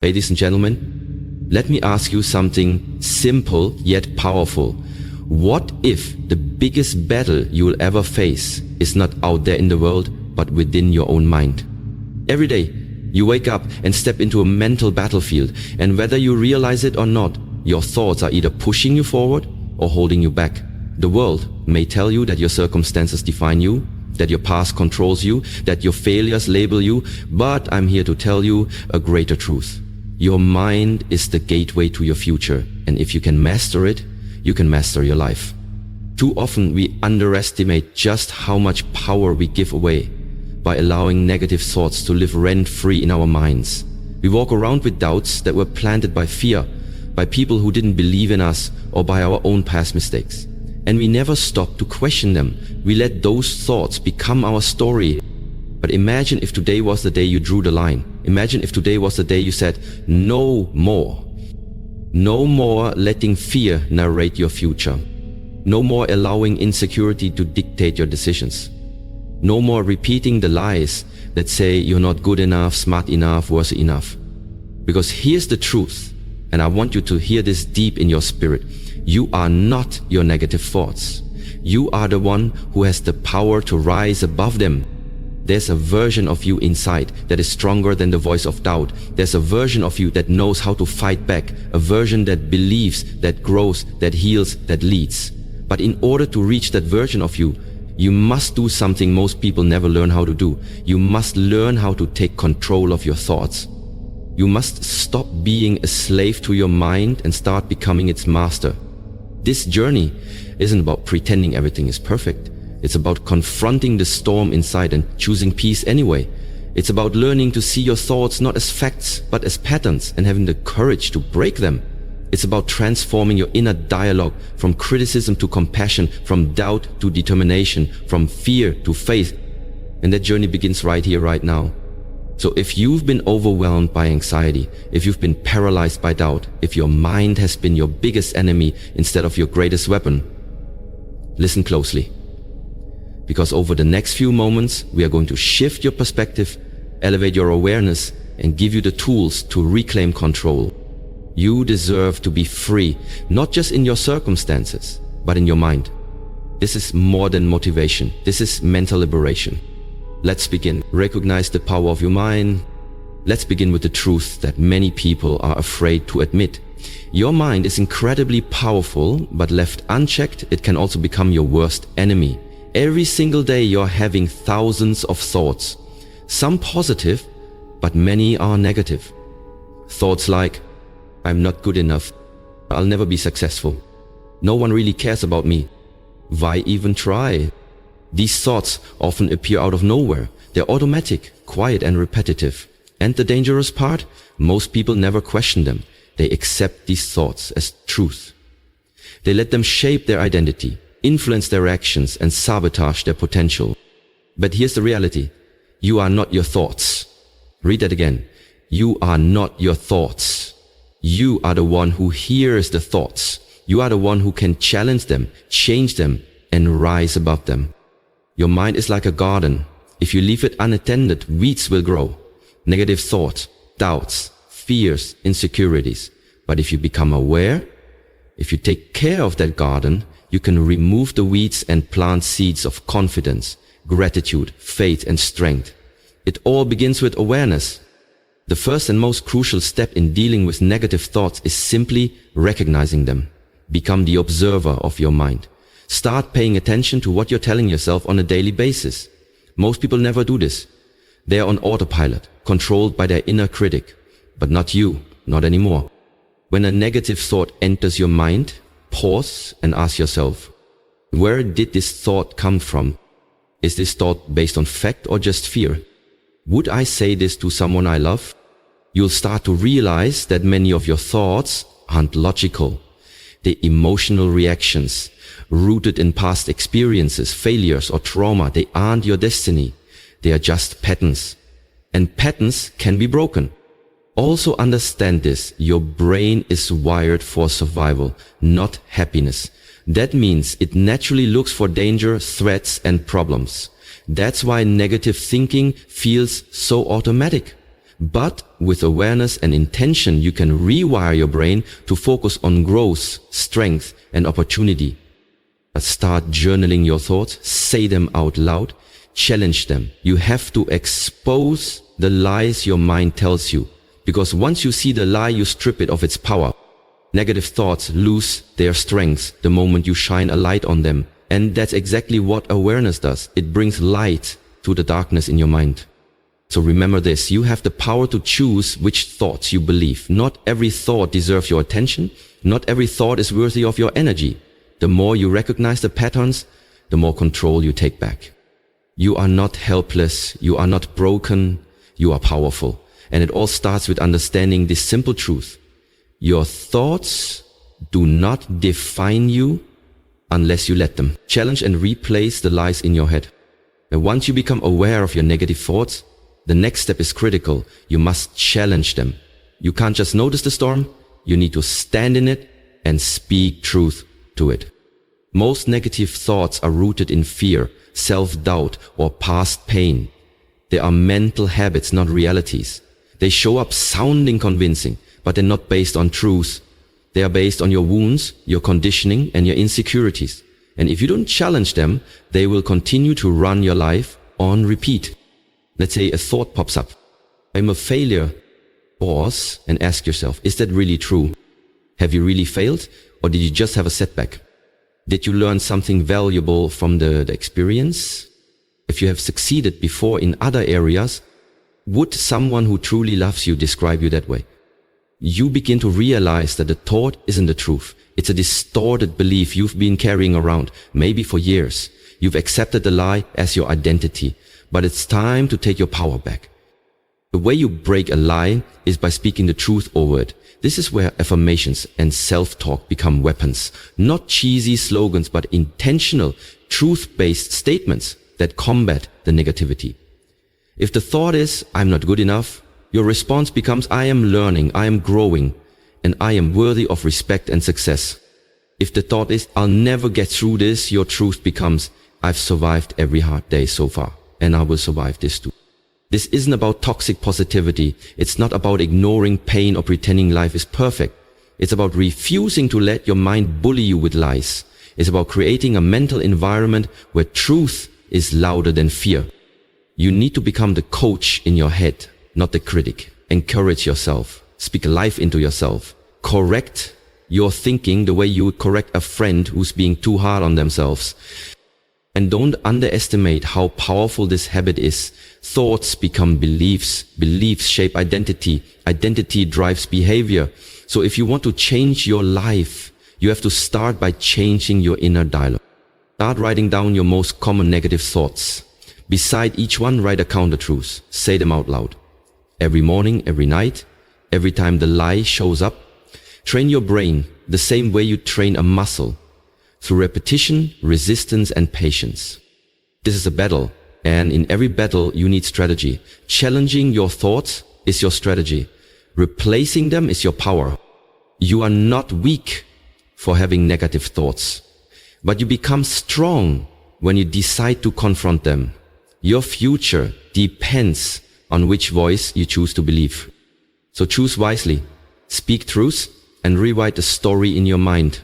Ladies and gentlemen, let me ask you something simple yet powerful. What if the biggest battle you will ever face is not out there in the world, but within your own mind? Every day, you wake up and step into a mental battlefield, and whether you realize it or not, your thoughts are either pushing you forward or holding you back. The world may tell you that your circumstances define you, that your past controls you, that your failures label you, but I'm here to tell you a greater truth. Your mind is the gateway to your future, and if you can master it, you can master your life. Too often we underestimate just how much power we give away by allowing negative thoughts to live rent-free in our minds. We walk around with doubts that were planted by fear, by people who didn't believe in us, or by our own past mistakes. And we never stop to question them. We let those thoughts become our story. But imagine if today was the day you drew the line. Imagine if today was the day you said, no more. No more letting fear narrate your future. No more allowing insecurity to dictate your decisions. No more repeating the lies that say you're not good enough, smart enough, worthy enough. Because here's the truth, and I want you to hear this deep in your spirit. You are not your negative thoughts. You are the one who has the power to rise above them. There's a version of you inside that is stronger than the voice of doubt. There's a version of you that knows how to fight back, a version that believes, that grows, that heals, that leads. But in order to reach that version of you, you must do something most people never learn how to do. You must learn how to take control of your thoughts. You must stop being a slave to your mind and start becoming its master. This journey isn't about pretending everything is perfect. It's about confronting the storm inside and choosing peace anyway. It's about learning to see your thoughts not as facts, but as patterns, and having the courage to break them. It's about transforming your inner dialogue from criticism to compassion, from doubt to determination, from fear to faith. And that journey begins right here, right now. So if you've been overwhelmed by anxiety, if you've been paralyzed by doubt, if your mind has been your biggest enemy instead of your greatest weapon, listen closely. Because over the next few moments, we are going to shift your perspective, elevate your awareness, and give you the tools to reclaim control. You deserve to be free, not just in your circumstances, but in your mind. This is more than motivation. This is mental liberation. Let's begin. Recognize the power of your mind. Let's begin with the truth that many people are afraid to admit. Your mind is incredibly powerful, but left unchecked, it can also become your worst enemy. Every single day you're having thousands of thoughts. Some positive, but many are negative. Thoughts like, I'm not good enough. I'll never be successful. No one really cares about me. Why even try? These thoughts often appear out of nowhere. They're automatic, quiet and repetitive. And the dangerous part? Most people never question them. They accept these thoughts as truth. They let them shape their identity, influence their actions, and sabotage their potential. But here's the reality. You are not your thoughts. Read that again. You are not your thoughts. You are the one who hears the thoughts. You are the one who can challenge them, change them, and rise above them. Your mind is like a garden. If you leave it unattended, weeds will grow. Negative thoughts, doubts, fears, insecurities. But if you become aware, if you take care of that garden, you can remove the weeds and plant seeds of confidence, gratitude, faith, and strength. It all begins with awareness. The first and most crucial step in dealing with negative thoughts is simply recognizing them. Become the observer of your mind. Start paying attention to what you're telling yourself on a daily basis. Most people never do this. They are on autopilot, controlled by their inner critic. But not you, not anymore. When a negative thought enters your mind, pause and ask yourself, where did this thought come from? Is this thought based on fact or just fear? Would I say this to someone I love? You'll start to realize that many of your thoughts aren't logical. They're emotional reactions, rooted in past experiences, failures, or trauma. They aren't your destiny. They are just patterns. And patterns can be broken. Also understand this, your brain is wired for survival, not happiness. That means it naturally looks for danger, threats, and problems. That's why negative thinking feels so automatic. But with awareness and intention, you can rewire your brain to focus on growth, strength, and opportunity. Start journaling your thoughts, say them out loud, challenge them. You have to expose the lies your mind tells you, because once you see the lie, you strip it of its power. Negative thoughts lose their strength the moment you shine a light on them. And that's exactly what awareness does. It brings light to the darkness in your mind. So remember this, you have the power to choose which thoughts you believe. Not every thought deserves your attention. Not every thought is worthy of your energy. The more you recognize the patterns, the more control you take back. You are not helpless. You are not broken. You are powerful. And it all starts with understanding this simple truth. Your thoughts do not define you unless you let them. Challenge and replace the lies in your head. And once you become aware of your negative thoughts, the next step is critical. You must challenge them. You can't just notice the storm. You need to stand in it and speak truth to it. Most negative thoughts are rooted in fear, self-doubt, or past pain. They are mental habits, not realities. They show up sounding convincing, but they're not based on truth. They are based on your wounds, your conditioning, and your insecurities. And if you don't challenge them, they will continue to run your life on repeat. Let's say a thought pops up. I'm a failure. Pause and ask yourself, is that really true? Have you really failed? Or did you just have a setback? Did you learn something valuable from the experience? If you have succeeded before in other areas, would someone who truly loves you describe you that way? You begin to realize that the thought isn't the truth. It's a distorted belief you've been carrying around, maybe for years. You've accepted the lie as your identity, but it's time to take your power back. The way you break a lie is by speaking the truth over it. This is where affirmations and self-talk become weapons. Not cheesy slogans, but intentional, truth-based statements that combat the negativity. If the thought is, I'm not good enough, your response becomes, I am learning, I am growing, and I am worthy of respect and success. If the thought is, I'll never get through this, your truth becomes, I've survived every hard day so far, and I will survive this too. This isn't about toxic positivity. It's not about ignoring pain or pretending life is perfect. It's about refusing to let your mind bully you with lies. It's about creating a mental environment where truth is louder than fear. You need to become the coach in your head, not the critic. Encourage yourself. Speak life into yourself. Correct your thinking the way you would correct a friend who's being too hard on themselves. And don't underestimate how powerful this habit is. Thoughts become beliefs. Beliefs shape identity. Identity drives behavior. So if you want to change your life, you have to start by changing your inner dialogue. Start writing down your most common negative thoughts. Beside each one, write a counter-truth. Say them out loud. Every morning, every night, every time the lie shows up. Train your brain the same way you train a muscle. Through repetition, resistance, and patience. This is a battle, and in every battle you need strategy. Challenging your thoughts is your strategy. Replacing them is your power. You are not weak for having negative thoughts, but you become strong when you decide to confront them. Your future depends on which voice you choose to believe. So choose wisely, speak truth, and rewrite the story in your mind.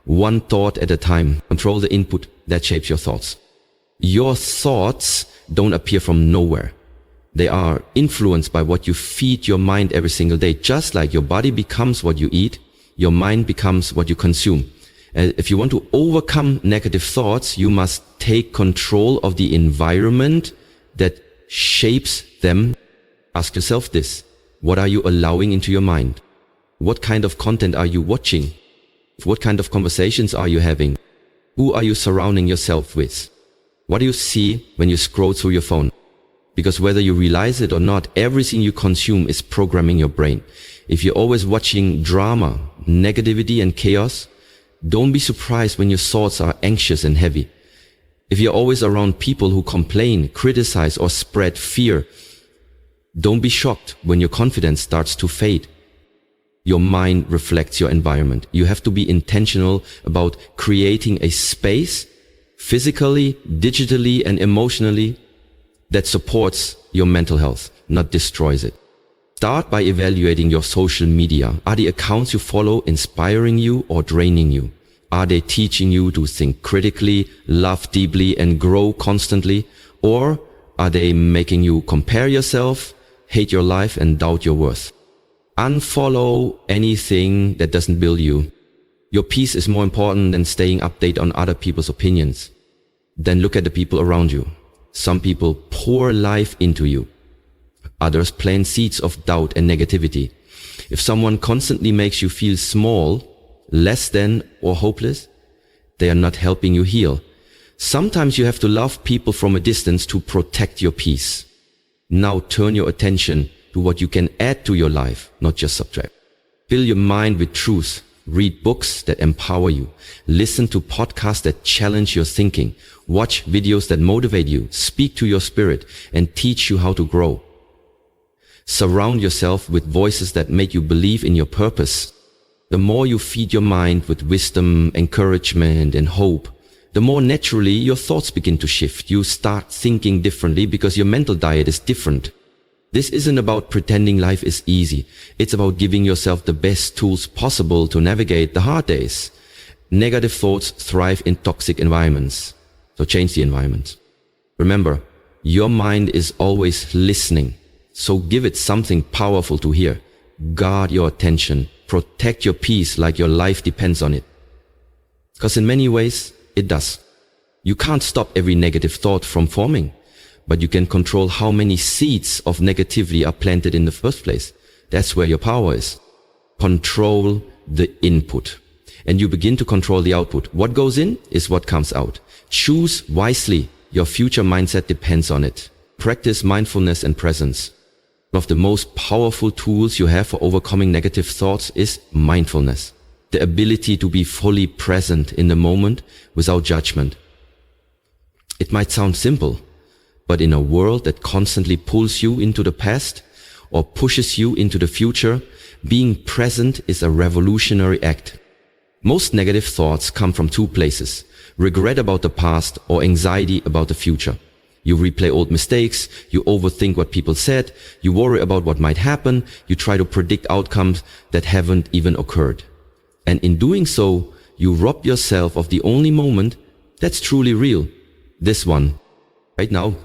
One thought at a time. Control the input that shapes your thoughts. Your thoughts don't appear from nowhere. They are influenced by what you feed your mind every single day. Just like your body becomes what you eat, your mind becomes what you consume. If you want to overcome negative thoughts, you must take control of the environment that shapes them. Ask yourself this. What are you allowing into your mind? What kind of content are you watching? What kind of conversations are you having? Who are you surrounding yourself with? What do you see when you scroll through your phone? Because whether you realize it or not, everything you consume is programming your brain. If you're always watching drama, negativity, and chaos, don't be surprised when your thoughts are anxious and heavy. If you're always around people who complain, criticize, or spread fear, don't be shocked when your confidence starts to fade. Your mind reflects your environment. You have to be intentional about creating a space, physically, digitally, and emotionally, that supports your mental health, not destroys it. Start by evaluating your social media. Are the accounts you follow inspiring you or draining you? Are they teaching you to think critically, love deeply, and grow constantly? Or are they making you compare yourself, hate your life, and doubt your worth? Unfollow anything that doesn't build you. Your peace is more important than staying updated on other people's opinions. Then look at the people around you. Some people pour life into you. Others plant seeds of doubt and negativity. If someone constantly makes you feel small, less than, or hopeless, they are not helping you heal. Sometimes you have to love people from a distance to protect your peace. Now turn your attention to what you can add to your life, not just subtract. Fill your mind with truth. Read books that empower you. Listen to podcasts that challenge your thinking. Watch videos that motivate you, speak to your spirit, and teach you how to grow. Surround yourself with voices that make you believe in your purpose. The more you feed your mind with wisdom, encouragement, and hope, the more naturally your thoughts begin to shift. You start thinking differently because your mental diet is different. This isn't about pretending life is easy. It's about giving yourself the best tools possible to navigate the hard days. Negative thoughts thrive in toxic environments. So change the environment. Remember, your mind is always listening. So give it something powerful to hear. Guard your attention. Protect your peace like your life depends on it. Because in many ways, it does. You can't stop every negative thought from forming, but you can control how many seeds of negativity are planted in the first place. That's where your power is. Control the input, and you begin to control the output. What goes in is what comes out. Choose wisely. Your future mindset depends on it. Practice mindfulness and presence. One of the most powerful tools you have for overcoming negative thoughts is mindfulness. The ability to be fully present in the moment without judgment. It might sound simple, but in a world that constantly pulls you into the past or pushes you into the future, being present is a revolutionary act. Most negative thoughts come from two places: regret about the past or anxiety about the future. You replay old mistakes, you overthink what people said, you worry about what might happen, you try to predict outcomes that haven't even occurred. And in doing so, you rob yourself of the only moment that's truly real. This one, right now.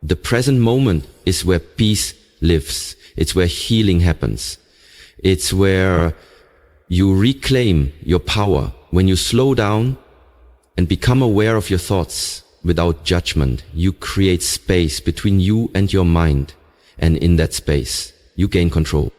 The present moment is where peace lives. It's where healing happens. It's where you reclaim your power. When you slow down and become aware of your thoughts without judgment, you create space between you and your mind. And in that space, you gain control.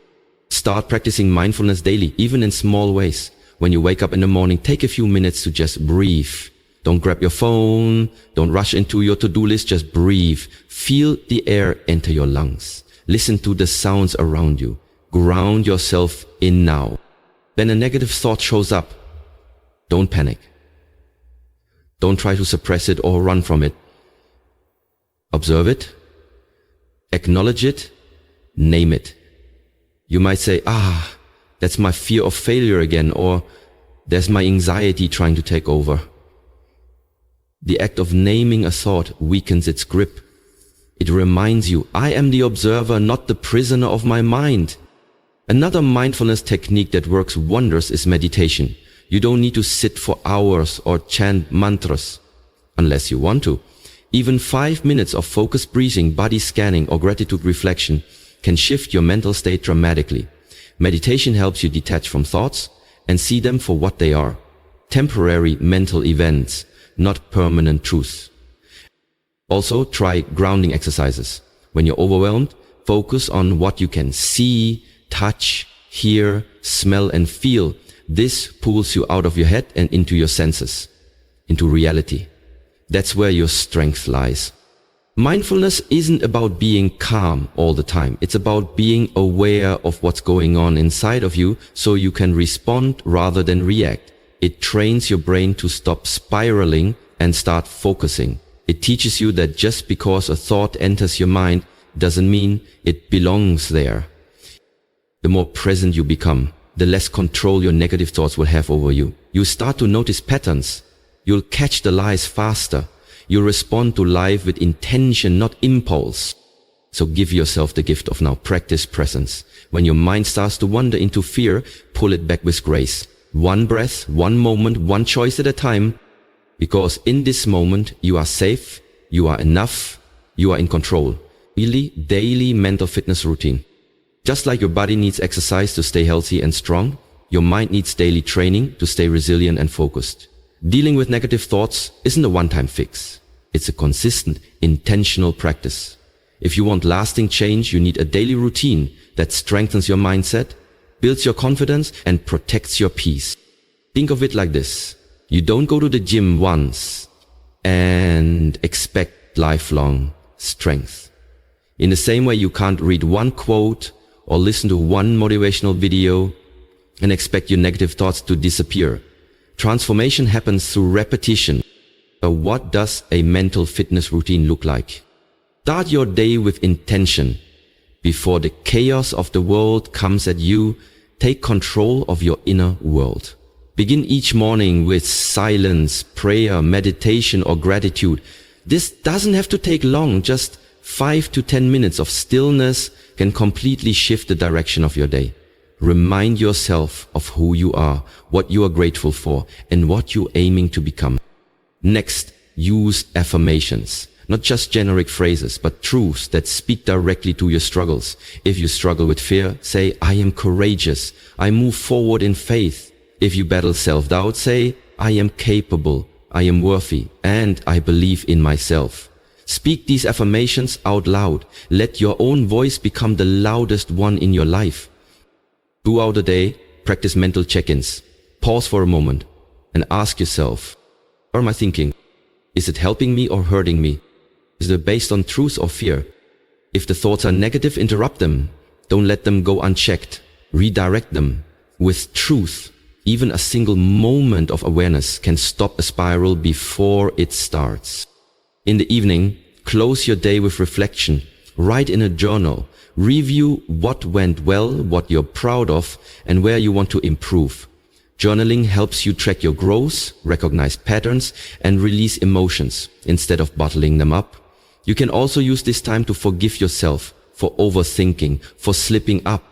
Start practicing mindfulness daily, even in small ways. When you wake up in the morning, take a few minutes to just breathe. Don't grab your phone. Don't rush into your to-do list. Just breathe. Feel the air enter your lungs. Listen to the sounds around you. Ground yourself in now. Then a negative thought shows up. Don't panic. Don't try to suppress it or run from it. Observe it. Acknowledge it. Name it. You might say, that's my fear of failure again, or there's my anxiety trying to take over. The act of naming a thought weakens its grip. It reminds you, I am the observer, not the prisoner of my mind. Another mindfulness technique that works wonders is meditation. You don't need to sit for hours or chant mantras, unless you want to. Even 5 minutes of focused breathing, body scanning, or gratitude reflection can shift your mental state dramatically. Meditation helps you detach from thoughts and see them for what they are. Temporary mental events, not permanent truths. Also, try grounding exercises. When you're overwhelmed, focus on what you can see, touch, hear, smell, and feel. This pulls you out of your head and into your senses, into reality. That's where your strength lies. Mindfulness isn't about being calm all the time. It's about being aware of what's going on inside of you so you can respond rather than react. It trains your brain to stop spiraling and start focusing. It teaches you that just because a thought enters your mind doesn't mean it belongs there. The more present you become, the less control your negative thoughts will have over you. You start to notice patterns. You'll catch the lies faster. You'll respond to life with intention, not impulse. So give yourself the gift of now. Practice presence. When your mind starts to wander into fear, pull it back with grace. One breath, one moment, one choice at a time. Because in this moment, you are safe, you are enough, you are in control. Really, daily mental fitness routine. Just like your body needs exercise to stay healthy and strong, your mind needs daily training to stay resilient and focused. Dealing with negative thoughts isn't a one-time fix. It's a consistent, intentional practice. If you want lasting change, you need a daily routine that strengthens your mindset, builds your confidence, and protects your peace. Think of it like this. You don't go to the gym once and expect lifelong strength. In the same way, you can't read one quote or listen to one motivational video and expect your negative thoughts to disappear. Transformation happens through repetition. So what does a mental fitness routine look like? Start your day with intention. Before the chaos of the world comes at you, take control of your inner world. Begin each morning with silence, prayer, meditation, or gratitude. This doesn't have to take long. Just 5 to 10 minutes of stillness can completely shift the direction of your day. Remind yourself of who you are, what you are grateful for, and what you're aiming to become. Next, use affirmations. Not just generic phrases, but truths that speak directly to your struggles. If you struggle with fear, say, I am courageous. I move forward in faith. If you battle self-doubt, say, I am capable. I am worthy. And I believe in myself. Speak these affirmations out loud. Let your own voice become the loudest one in your life. Throughout the day, practice mental check-ins. Pause for a moment and ask yourself, what am I thinking? Is it helping me or hurting me? Is it based on truth or fear? If the thoughts are negative, interrupt them. Don't let them go unchecked. Redirect them. With truth, even a single moment of awareness can stop a spiral before it starts. In the evening, close your day with reflection. Write in a journal. Review what went well, what you're proud of, and where you want to improve. Journaling helps you track your growth, recognize patterns, and release emotions instead of bottling them up. You can also use this time to forgive yourself for overthinking, for slipping up,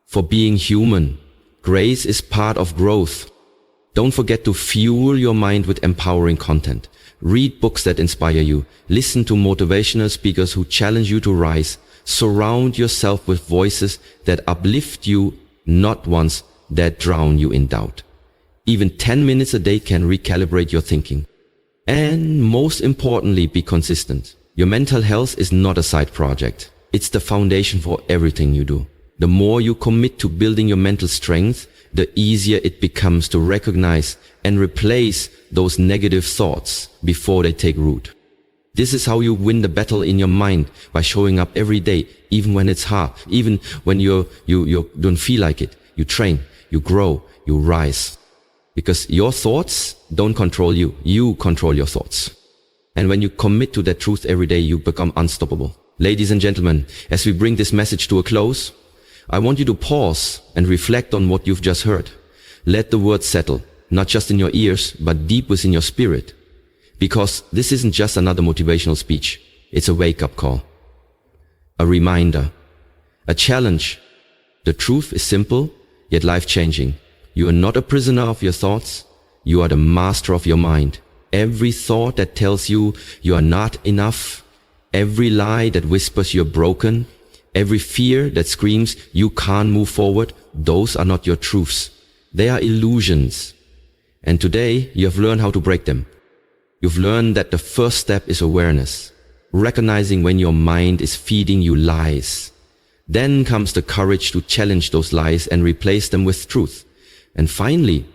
for being human. Grace is part of growth. Don't forget to fuel your mind with empowering content. Read books that inspire you. Listen to motivational speakers who challenge you to rise. Surround yourself with voices that uplift you, not ones that drown you in doubt. Even 10 minutes a day can recalibrate your thinking. And most importantly, be consistent. Your mental health is not a side project. It's the foundation for everything you do. The more you commit to building your mental strength, the easier it becomes to recognize and replace those negative thoughts before they take root. This is how you win the battle in your mind, by showing up every day, even when it's hard, even when you don't feel like it. You train, you grow, you rise. Because your thoughts don't control you. You control your thoughts. And when you commit to that truth every day, you become unstoppable. Ladies and gentlemen, as we bring this message to a close, I want you to pause and reflect on what you've just heard. Let the words settle, not just in your ears, but deep within your spirit. Because this isn't just another motivational speech. It's a wake-up call. A reminder. A challenge. The truth is simple, yet life-changing. You are not a prisoner of your thoughts. You are the master of your mind. Every thought that tells you you are not enough, every lie that whispers you're broken, every fear that screams you can't move forward, those are not your truths. They are illusions. And today you have learned how to break them. You've learned that the first step is awareness, recognizing when your mind is feeding you lies. Then comes the courage to challenge those lies and replace them with truth. And finally,